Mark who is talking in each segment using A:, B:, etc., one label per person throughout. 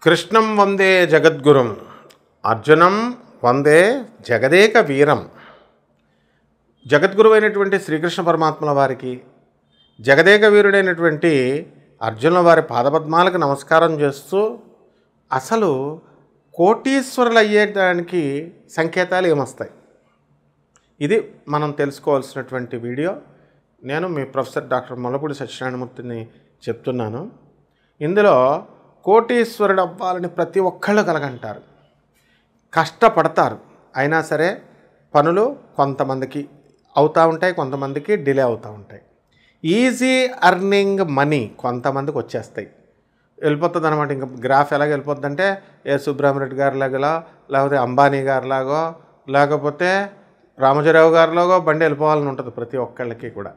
A: కృష్ణం వందే జగద్గురుం అర్జునం వందే జగదేక వీరం. జగద్గురువైనటువంటి శ్రీకృష్ణ పరమాత్మల వారికి, జగదేక వీరుడైనటువంటి అర్జునుల వారి పాదపద్మాలకు నమస్కారం చేస్తూ, అసలు కోటీశ్వరులు అయ్యేదానికి సంకేతాలు ఏమొస్తాయి, ఇది మనం తెలుసుకోవాల్సినటువంటి వీడియో. నేను మీ ప్రొఫెసర్ డాక్టర్ ముల్లపూడి సత్యనారాయణమూర్తిని చెప్తున్నాను. ఇందులో కోటీశ్వరుడు అవ్వాలని ప్రతి ఒక్కళ్ళు కలగంటారు, కష్టపడతారు. అయినా సరే పనులు కొంతమందికి అవుతూ ఉంటాయి, కొంతమందికి డిలే అవుతూ ఉంటాయి. ఈజీ అర్నింగ్ మనీ కొంతమందికి వచ్చేస్తాయి, వెళ్ళిపోతుంది అనమాట. ఇంకా గ్రాఫ్ ఎలాగ వెళ్ళిపోద్ది అంటే ఏ సుబ్రహ్మరెడ్డి గారిలాగా, లేకపోతే అంబానీ గారిలాగో, లేకపోతే రామోజీరావు గారిలాగో బండి వెళ్ళిపోవాలని ఉంటుంది ప్రతి ఒక్కళ్ళకి కూడా.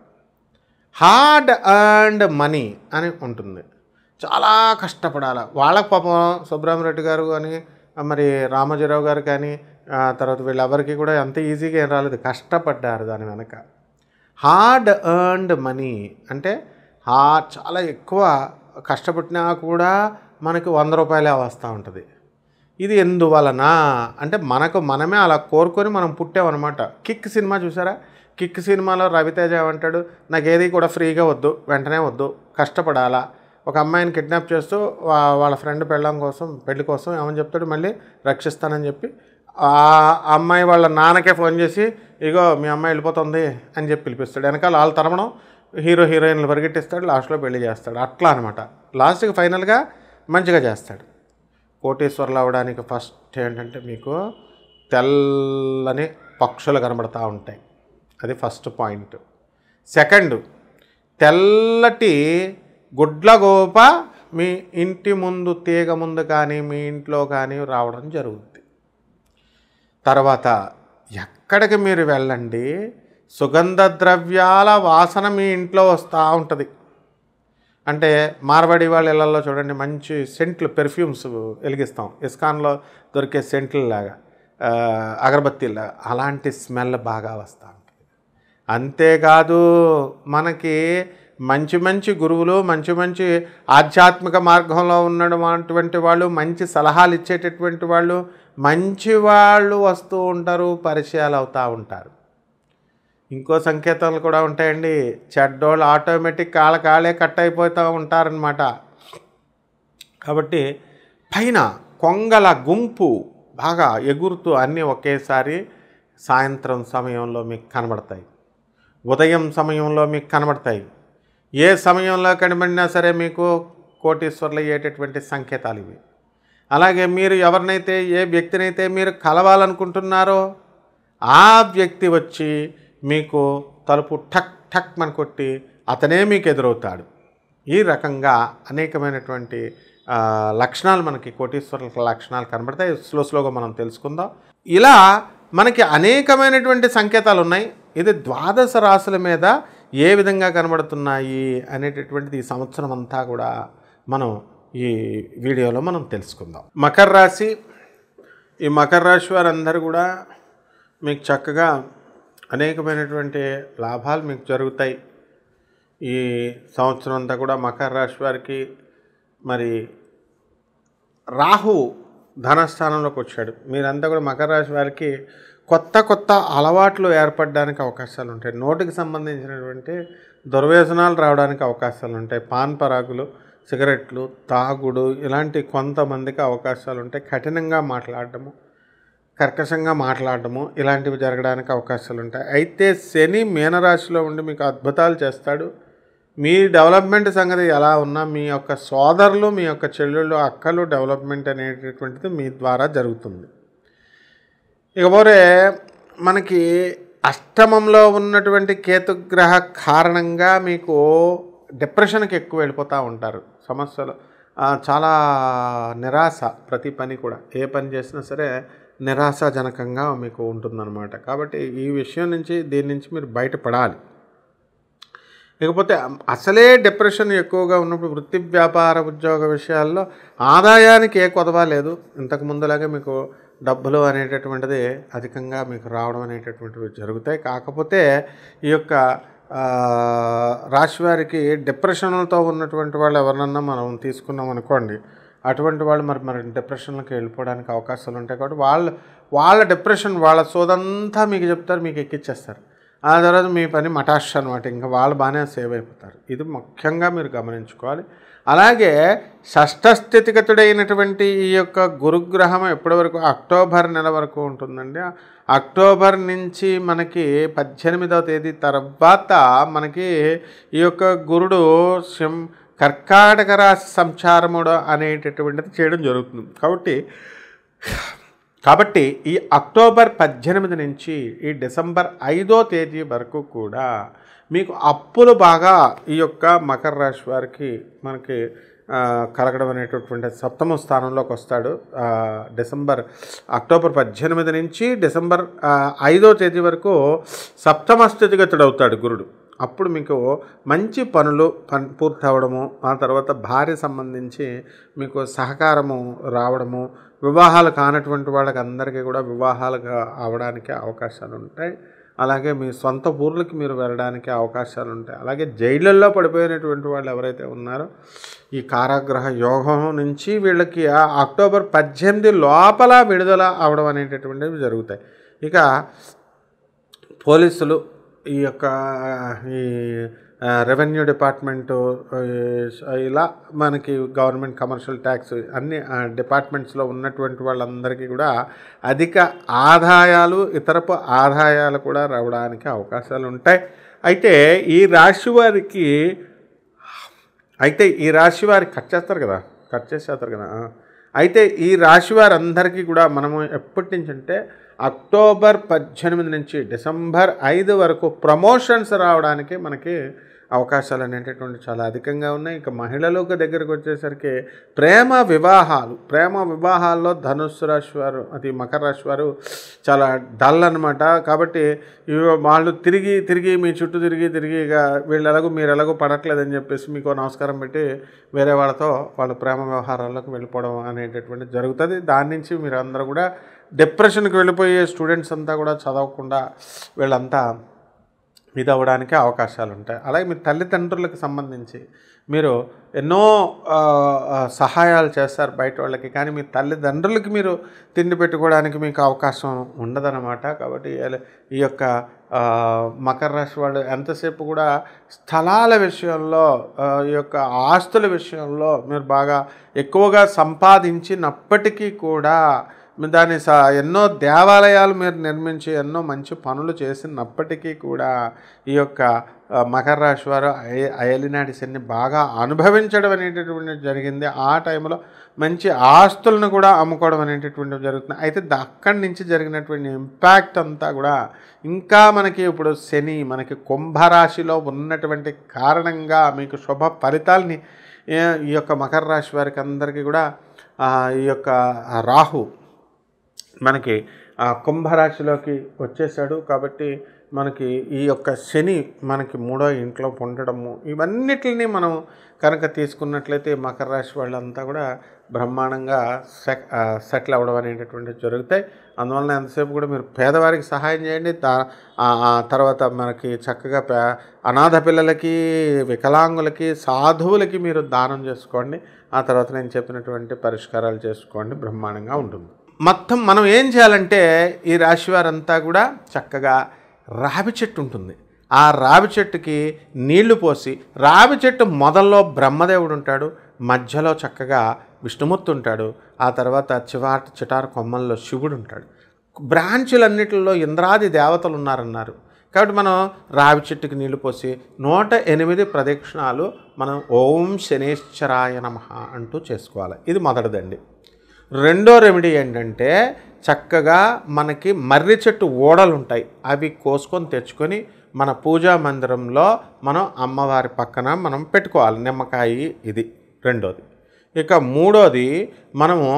A: హార్డ్ ఎర్న్డ్ మనీ అని ఉంటుంది, చాలా కష్టపడాలి. వాళ్ళకి పాపం సుబ్రహ్మరెడ్డి గారు కానీ, మరి రామోజీరావు గారు కానీ, తర్వాత వీళ్ళెవరికి కూడా అంత ఈజీగా ఏం రాలేదు, కష్టపడ్డారు దాని వెనక. హార్డ్ ఎర్న్డ్ మనీ అంటే చాలా ఎక్కువ కష్టపడినా కూడా మనకి 100 రూపాయలే వస్తూ ఉంటుంది. ఇది ఎందువలన అంటే మనకు మనమే అలా కోరుకొని మనం పుట్టామన్నమాట. కిక్ సినిమా చూసారా? కిక్ సినిమాలో రవితేజ అంటాడు, నాకు ఏది కూడా ఫ్రీగా వద్దు, వెంటనే వద్దు, కష్టపడాలా. ఒక అమ్మాయిని కిడ్నాప్ చేస్తూ వాళ్ళ ఫ్రెండ్ పెళ్లి కోసం ఏమని చెప్తాడు, మళ్ళీ రక్షిస్తానని చెప్పి ఆ అమ్మాయి వాళ్ళ నాన్నకే ఫోన్ చేసి, ఇగో మీ అమ్మాయి వెళ్ళిపోతుంది అని చెప్పి పిలిపిస్తాడు. వెనకాల వాళ్ళ తరమడం హీరోయిన్లు పరిగెట్టిస్తాడు, లాస్ట్లో పెళ్లి చేస్తాడు. అట్లా అనమాట. లాస్ట్కి ఫైనల్గా మంచిగా చేస్తాడు. కోటీశ్వరులు అవ్వడానికి ఫస్ట్ ఏంటంటే మీకు తెల్లని పక్షులు కనబడతా ఉంటాయి, అది ఫస్ట్ పాయింట్. సెకండ్, తెల్లటి గుడ్లగోప మీ ఇంటి ముందు, తీగ ముందు కానీ మీ ఇంట్లో కానీ రావడం జరుగుతుంది. తర్వాత ఎక్కడికి మీరు వెళ్ళండి, సుగంధ ద్రవ్యాల వాసన మీ ఇంట్లో వస్తూ ఉంటుంది. అంటే మార్వాడి వాళ్ళ ఇళ్ళల్లో చూడండి, మంచి సెంట్లు, పెర్ఫ్యూమ్స్ వెలిగిస్తాం, ఇస్కాన్లో దొరికే సెంట్లలాగా, అగరబత్తీలాగా, అలాంటి స్మెల్ బాగా వస్తూ ఉంటుంది. అంతేకాదు మనకి మంచి మంచి గురువులు, మంచి మంచి ఆధ్యాత్మిక మార్గంలో ఉన్నటువంటి వాళ్ళు, మంచి సలహాలు ఇచ్చేటటువంటి వాళ్ళు, మంచి వాళ్ళు వస్తూ ఉంటారు, పరిచయాలు అవుతూ ఉంటారు. ఇంకో సంకేతాలు కూడా ఉంటాయండి. చెడ్డోళ్ళు ఆటోమేటిక్ కాళ్ళే కట్ అయిపోతూ ఉంటారనమాట. కాబట్టి పైన కొంగల గుంపు బాగా ఎగురుతూ అన్నీ ఒకేసారి సాయంత్రం సమయంలో మీకు కనబడతాయి, ఉదయం సమయంలో మీకు కనబడతాయి. ఏ సమయంలో కనబడినా సరే మీకు కోటీశ్వరులు అయ్యేటటువంటి సంకేతాలు ఇవి. అలాగే మీరు ఎవరినైతే, ఏ వ్యక్తినైతే మీరు కలవాలనుకుంటున్నారో ఆ వ్యక్తి వచ్చి మీకు తలుపు ఠక్ ఠక్ మన కొట్టి అతనే మీకు ఎదురవుతాడు. ఈ రకంగా అనేకమైనటువంటి లక్షణాలు మనకి కోటీశ్వరుల లక్షణాలు కనబడతాయి. స్లోగా మనం తెలుసుకుందాం. ఇలా మనకి అనేకమైనటువంటి సంకేతాలు ఉన్నాయి. ఇది 12 రాశుల మీద ఏ విధంగా కనబడుతున్నాయి అనేటటువంటిది ఈ సంవత్సరం అంతా కూడా మనం ఈ వీడియోలో మనం తెలుసుకుందాం. మకర రాశి, ఈ మకర రాశి వారందరూ కూడా మీకు చక్కగా అనేకమైనటువంటి లాభాలు మీకు జరుగుతాయి. ఈ సంవత్సరం అంతా కూడా మకర రాశి వారికి మరి రాహు ధనస్థానంలోకి వచ్చాడు. మీరంతా కూడా మకర రాశి వారికి కొత్త అలవాట్లు ఏర్పడడానికి అవకాశాలు ఉంటాయి. నోటికి సంబంధించినటువంటి దుర్వ్యసనాలు రావడానికి అవకాశాలు ఉంటాయి. పాన్ పరాగులు, సిగరెట్లు, తాగుడు, ఇలాంటి కొంతమందికి అవకాశాలు ఉంటాయి. కఠినంగా మాట్లాడటము, కర్కశంగా మాట్లాడటము, ఇలాంటివి జరగడానికి అవకాశాలు ఉంటాయి. అయితే శని మీనరాశిలో ఉండి మీకు అద్భుతాలు చేస్తాడు. మీ డెవలప్మెంట్ సంగతి ఎలా ఉన్నా మీ యొక్క సోదరులు, మీ యొక్క చెల్లెళ్ళు, అక్కలు డెవలప్మెంట్ అనేటటువంటిది మీ ద్వారా జరుగుతుంది. ఇకపోతే మనకి అష్టమంలో ఉన్నటువంటి కేతుగ్రహ కారణంగా మీకు డిప్రెషన్కి ఎక్కువ వెళ్ళిపోతూ ఉంటారు. సమస్యలు, చాలా నిరాశ, ప్రతి పని కూడా ఏ పని చేసినా సరే నిరాశాజనకంగా మీకు ఉంటుందన్నమాట. కాబట్టి ఈ విషయం నుంచి, దీని నుంచి మీరు బయటపడాలి. ఇకపోతే అసలే డిప్రెషన్ ఎక్కువగా ఉన్నప్పుడు వృత్తి, వ్యాపార, ఉద్యోగ విషయాల్లో ఆదాయానికి ఏ కొదవ లేదు. ఇంతకు ముందులాగే మీకు డబ్బులు అనేటటువంటిది అధికంగా మీకు రావడం అనేటటువంటివి జరుగుతాయి. కాకపోతే ఈ యొక్క రాశి వారికి డిప్రెషన్లతో ఉన్నటువంటి వాళ్ళు ఎవరినన్నా మనం తీసుకున్నాం అనుకోండి, అటువంటి వాళ్ళు మరి డిప్రెషన్లోకి వెళ్ళిపోవడానికి అవకాశాలు ఉంటాయి. కాబట్టి వాళ్ళ డిప్రెషన్ వాళ్ళ సోదంతా మీకు చెప్తారు, మీకు ఎక్కిచ్చేస్తారు. ఆ తర్వాత మీ పని మటాష్ అనమాట. ఇంకా వాళ్ళు బాగానే సేవ్ అయిపోతారు. ఇది ముఖ్యంగా మీరు గమనించుకోవాలి. అలాగే షష్ఠ స్థితిగతుడైనటువంటి ఈ యొక్క గురుగ్రహం ఎప్పటి వరకు అక్టోబర్ నెల వరకు ఉంటుందండి. అక్టోబర్ నుంచి మనకి 18వ తేదీ తర్వాత మనకి ఈ యొక్క గురుడు కర్కాటక రాశి సంచారముడు అనేటటువంటిది చేయడం జరుగుతుంది. కాబట్టి ఈ అక్టోబర్ 18 నుంచి ఈ డిసెంబర్ 5వ తేదీ వరకు కూడా మీకు అప్పులు బాగా ఈ యొక్క మకర రాశి వారికి మనకి కలగడం అనేటటువంటి సప్తమ స్థానంలోకి వస్తాడు. అక్టోబర్ 18 నుంచి డిసెంబర్ 5వ తేదీ వరకు సప్తమ స్థితిగతుడు అవుతాడు గురుడు. అప్పుడు మీకు మంచి పనులు పూర్తి అవ్వడము, ఆ తర్వాత భార్య సంబంధించి మీకు సహకారము రావడము, వివాహాలు కానటువంటి వాళ్ళకి అందరికీ కూడా వివాహాలుగా అవడానికి అవకాశాలు ఉంటాయి. అలాగే మీ సొంత ఊర్లకి మీరు వెళ్ళడానికి అవకాశాలు ఉంటాయి. అలాగే జైళ్ళల్లో పడిపోయినటువంటి వాళ్ళు ఎవరైతే ఉన్నారో ఈ కారాగృహ యోగం నుంచి వీళ్ళకి అక్టోబర్ 18 లోపల విడుదల అవడం అనేటటువంటివి జరుగుతాయి. ఇక పోలీసులు ఈ యొక్క ఈ రెవెన్యూ డిపార్ట్మెంటు ఇలా మనకి గవర్నమెంట్ కమర్షియల్ ట్యాక్స్ అన్ని డిపార్ట్మెంట్స్లో ఉన్నటువంటి వాళ్ళందరికీ కూడా అధిక ఆదాయాలు ఇతరపు ఆదాయాలు కూడా రావడానికి అవకాశాలు ఉంటాయి. అయితే ఈ రాశి వారికి కట్ చేస్తారు కదా. అయితే ఈ రాశి వారందరికీ కూడా మనము ఎప్పటి నుంచి అంటే అక్టోబర్ 18 నుంచి డిసెంబర్ 5 వరకు ప్రమోషన్స్ రావడానికి మనకి అవకాశాలు అనేటటువంటి చాలా అధికంగా ఉన్నాయి. ఇక మహిళలకు దగ్గరికి వచ్చేసరికి ప్రేమ వివాహాల్లో ధనుస్సు రాశి వారు, అది మకర రాశి వారు చాలా డల్ అనమాట. కాబట్టి వాళ్ళు తిరిగి మీ చుట్టూ తిరిగి ఇక మీరు ఎలాగో పడట్లేదని చెప్పేసి మీకు నమస్కారం పెట్టి వేరే వాళ్ళతో వాళ్ళు ప్రేమ వ్యవహారాల్లోకి వెళ్ళిపోవడం అనేటటువంటి జరుగుతుంది. దాని నుంచి మీరు అందరూ కూడా డిప్రెషన్కి వెళ్ళిపోయే స్టూడెంట్స్ అంతా కూడా చదవకుండా వీళ్ళంతా ఇది అవ్వడానికి అవకాశాలు ఉంటాయి. అలాగే మీ తల్లిదండ్రులకు సంబంధించి మీరు ఎన్నో సహాయాలు చేస్తారు బయట వాళ్ళకి, కానీ మీ తల్లిదండ్రులకి మీరు తిండి పెట్టుకోవడానికి మీకు అవకాశం ఉండదన్నమాట. కాబట్టి ఈ యొక్క మకర రాశి వాళ్ళు ఎంతసేపు కూడా స్థలాల విషయంలో ఈ యొక్క ఆస్తుల విషయంలో మీరు బాగా ఎక్కువగా సంపాదించినప్పటికీ కూడా దాని ఎన్నో దేవాలయాలు మీరు నిర్మించి ఎన్నో మంచి పనులు చేసినప్పటికీ కూడా ఈ యొక్క మకర రాశి వారు అయలినాటి శని బాగా అనుభవించడం అనేటటువంటిది జరిగింది. ఆ టైంలో మంచి ఆస్తులను కూడా అమ్ముకోవడం అనేటటువంటిది జరుగుతుంది. అయితే అక్కడి నుంచి జరిగినటువంటి ఇంపాక్ట్ అంతా కూడా ఇంకా మనకి ఇప్పుడు శని మనకి కుంభరాశిలో ఉన్నటువంటి కారణంగా మీకు శుభ ఫలితాలని ఈ యొక్క మకర రాశి వారికి అందరికీ కూడా ఈ యొక్క రాహు మనకి కుంభరాశిలోకి వచ్చేసాడు. కాబట్టి మనకి ఈ యొక్క శని మనకి 3వ ఇంట్లో ఉండడము, ఇవన్నిటిని మనం కనుక తీసుకున్నట్లయితే మకర రాశి వాళ్ళంతా కూడా బ్రహ్మాండంగా సెటిల్ అవ్వడం అనేటటువంటివి జరుగుతాయి. అందువలన ఎంతసేపు కూడా మీరు పేదవారికి సహాయం చేయండి. తర్వాత మనకి చక్కగా అనాథ పిల్లలకి, వికలాంగులకి, సాధువులకి మీరు దానం చేసుకోండి. ఆ తర్వాత నేను చెప్పినటువంటి పరిష్కారాలు చేసుకోండి, బ్రహ్మాండంగా ఉంటుంది. మొత్తం మనం ఏం చేయాలంటే ఈ రాశి వారంతా కూడా చక్కగా రావి చెట్టు ఉంటుంది, ఆ రావి చెట్టుకి నీళ్లు పోసి, రావి చెట్టు మొదల్లో బ్రహ్మదేవుడు ఉంటాడు, మధ్యలో చక్కగా విష్ణుమూర్తి ఉంటాడు, ఆ తర్వాత చిటారు కొమ్మల్లో శివుడు ఉంటాడు, బ్రాంచులన్నిటిలో ఇంద్రాది దేవతలు ఉన్నారన్నారు. కాబట్టి మనం రావి చెట్టుకి నీళ్లు పోసి 108 ప్రదక్షిణాలు మనం ఓం శనేశ్వరాయ నమః అంటూ చేసుకోవాలి. ఇది మొదటిదండి. రెండో రెమెడీ ఏంటంటే చక్కగా మనకి మర్రి చెట్టు ఓడలు ఉంటాయి, అవి కోసుకొని తెచ్చుకొని మన పూజా మందిరంలో మనం అమ్మవారి పక్కన మనం పెట్టుకోవాలి, నిమ్మకాయ. ఇది రెండోది. ఇక మూడోది, మనము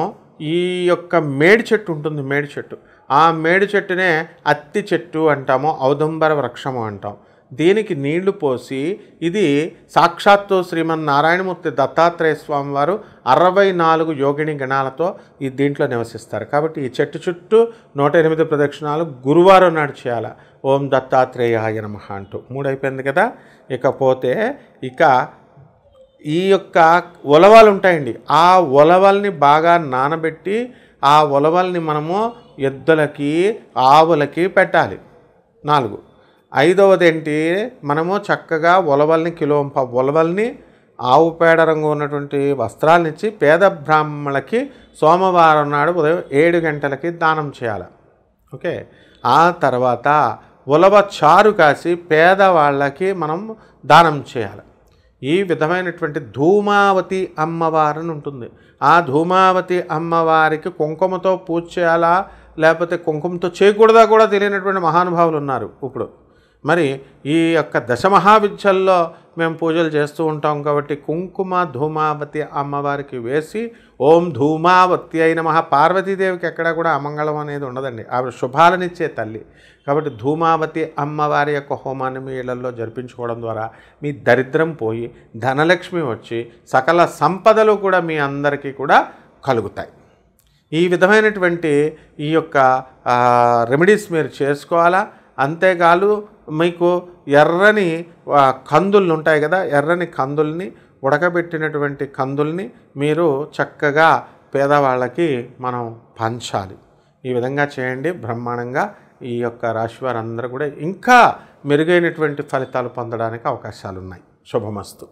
A: ఈ యొక్క మేడి చెట్టు ఉంటుంది, మేడి చెట్టు, ఆ మేడి చెట్టునే అత్తి చెట్టు అంటాము, ఔదుంబర వృక్షము అంటాం. దీనికి నీళ్లు పోసి, ఇది సాక్షాత్తు శ్రీమన్నారాయణమూర్తి దత్తాత్రేయ స్వామి వారు 64 యోగిని గణాలతో ఈ దీంట్లో నివసిస్తారు. కాబట్టి ఈ చెట్టు చుట్టూ 108 ప్రదక్షిణాలు గురువారం నాడు చేయాలి. ఓం దత్తాత్రేయాయ నమః అంటూ. 3 అయిపోయింది కదా. ఇకపోతే ఈ యొక్క ఉలవలు ఉంటాయండి, ఆ ఉలవల్ని బాగా నానబెట్టి ఆ ఉలవల్ని మనము ఎద్దులకి ఆవులకి పెట్టాలి. 4. ఐదవది ఏంటి, మనము చక్కగా ఉలవల్ని ఉలవల్ని ఆవు పేడ రంగు ఉన్నటువంటి వస్త్రాలనిచ్చి పేద బ్రాహ్మణులకి సోమవారం నాడు ఉదయం 7 గంటలకి దానం చేయాలి. ఓకే. ఆ తర్వాత ఉలవ చారు కాసి పేదవాళ్ళకి మనం దానం చేయాలి. ఈ విధమైనటువంటి ధూమావతి అమ్మవారిని ఉంటుంది. ఆ ధూమావతి అమ్మవారికి కుంకుమతో పూజ చేయాలా లేకపోతే కుంకుమతో చేయకూడదా కూడా తెలియనటువంటి మహానుభావులు ఉన్నారు ఇప్పుడు. మరి ఈ యొక్క దశమహావిద్యల్లో మేము పూజలు చేస్తూ ఉంటాం కాబట్టి కుంకుమ ధూమావతి అమ్మవారికి వేసి ఓం ధూమావతి అయిన పార్వతీదేవికి ఎక్కడా కూడా అమంగళం అనేది ఉండదండి. ఆవిడ శుభాలనిచ్చే తల్లి కాబట్టి ధూమావతి అమ్మవారి యొక్క హోమాన్ని మీ ఇళ్లలో జరిపించుకోవడం ద్వారా మీ దరిద్రం పోయి ధనలక్ష్మి వచ్చి సకల సంపదలు కూడా మీ అందరికీ కూడా కలుగుతాయి. ఈ విధమైనటువంటి ఈ యొక్క రెమెడీస్ మీరు చేసుకోవాలా. అంతేకాదు మీకు ఎర్రని కందులు ఉంటాయి కదా, ఎర్రని కందుల్ని ఉడకబెట్టినటువంటి కందుల్ని మీరు చక్కగా పేదవాళ్ళకి మనం పంచాలి. ఈ విధంగా చేయండి. బ్రహ్మాండంగా ఈ యొక్క రాశి వారందరూ కూడా ఇంకా మెరుగైనటువంటి ఫలితాలు పొందడానికి అవకాశాలు ఉన్నాయి. శుభమస్తు.